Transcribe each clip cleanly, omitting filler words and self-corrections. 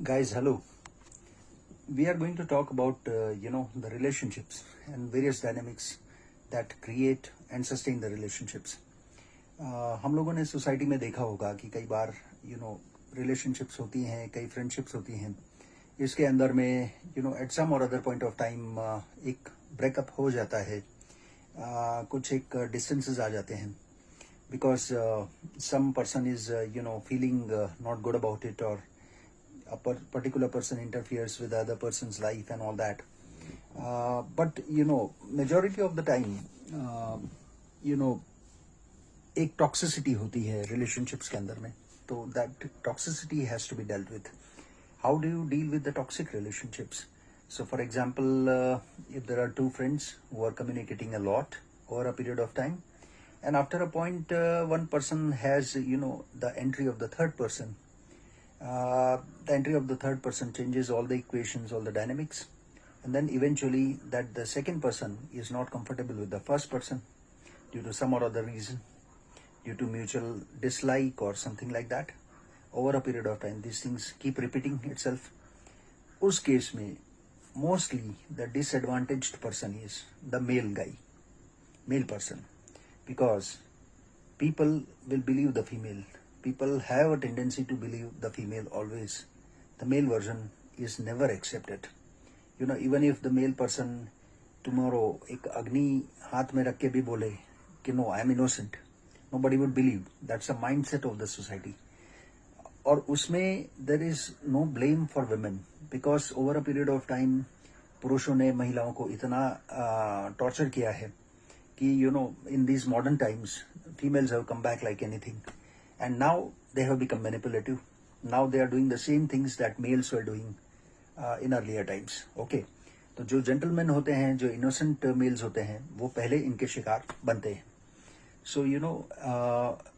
Guys, hello. We are going to talk about the relationships and various dynamics that create and sustain the relationships. हम लोगों ने society में देखा होगा कि कई बार रिलेशनशिप्स होती हैं, कई फ्रेंडशिप्स होती हैं. इसके अंदर में at some or other point of time एक ब्रेकअप हो जाता है. कुछ एक डिस्टेंसेस आ जाते हैं because some person is feeling not good about it, और a particular person interferes with the other person's life and all that. But majority of the time एक toxicity होती है relationships के अंदर में. तो that toxicity has to be dealt with. How do you deal with the toxic relationships? So for example, if there are two friends who are communicating a lot over a period of time, and after a point one person has the entry of the third person. The entry of the third person changes all the equations, all the dynamics, and then eventually that the second person is not comfortable with the first person due to some or other reason, due to mutual dislike or something like that. Over a period of time, these things keep repeating itself. उस case में mostly the disadvantaged person is the male person, because people will believe the female. People have a tendency to believe the female always. The male version is never accepted. Even if the male person tomorrow एक अग्नि हाथ में रख के भी बोले कि no, I am innocent, nobody would believe. That's a mindset of the society. और उसमें there is no blame for women, because over a period of time पुरुषों ने महिलाओं को इतना torture किया है कि in these modern times females have come back like anything. And now they have become manipulative. Now they are doing the same things that males were doing in earlier times. Okay. तो जो gentlemen होते हैं, जो innocent males होते हैं, वो पहले इनके शिकार बनते हैं. So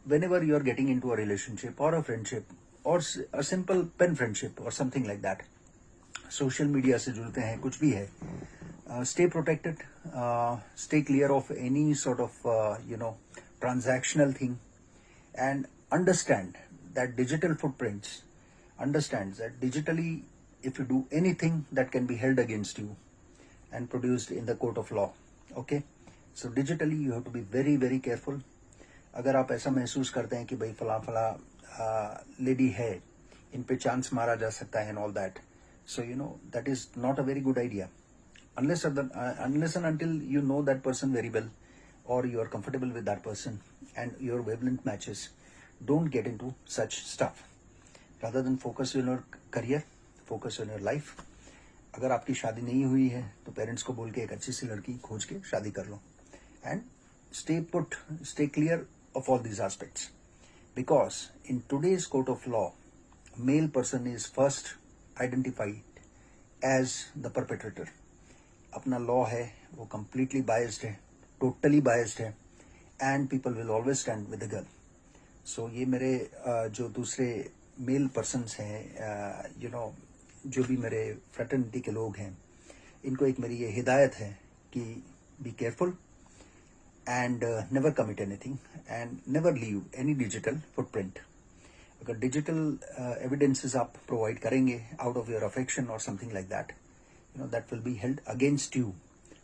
whenever you are getting into a relationship or a friendship or a simple pen friendship or something like that, social media से जुड़ते हैं, कुछ भी है, stay protected, stay clear of any sort of transactional thing, and understand that digitally if you do anything that can be held against you and produced in the court of law. Okay, so digitally you have to be very very careful. अगर आप ऐसा महसूस करते हैं कि भाई फला lady है, इन पे चांस मारा जा सकता है and all that, so that is not a very good idea unless and until you know that person very well, or you are comfortable with that person and your wavelength matches. Don't get into such stuff. Rather than focus on your career, focus on your life. अगर आपकी शादी नहीं हुई है तो parents को बोल के एक अच्छी सी लड़की खोज के शादी कर लो. And stay clear of all these aspects. Because in today's court of law, male person is first identified as the perpetrator. अपना law है वो completely biased है, totally biased है, and people will always stand with the girl. So ये मेरे जो दूसरे mail persons हैं, जो भी मेरे फ्रेटर्निटी के लोग हैं, इनको एक मेरी ये हिदायत है कि be careful and never commit anything and never leave any digital footprint. अगर डिजिटल एविडेंसेस आप प्रोवाइड करेंगे आउट ऑफ योर अफेक्शन और something like that, that will be held against you.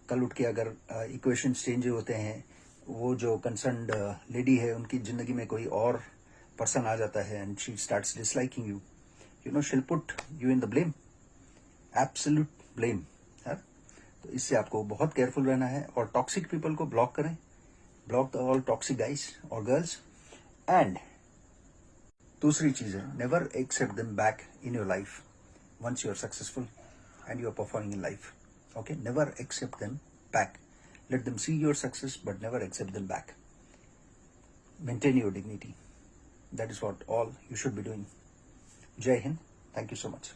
कल उठ के अगर इक्वेशन चेंज होते हैं, वो जो कंसर्न्ड लेडी है उनकी जिंदगी में कोई और पर्सन आ जाता है and she starts disliking you, she'll put you in the blame, absolute blame. तो इससे आपको बहुत केयरफुल रहना है और टॉक्सिक पीपल को ब्लॉक करें. Block the all toxic guys और गर्ल्स. एंड दूसरी चीज है, never accept them back in your life once you are successful and you are performing in life. Okay, never accept them back. Let them see your success, but never accept them back. Maintain your dignity. That is what all you should be doing. Jai Hind. Thank you so much.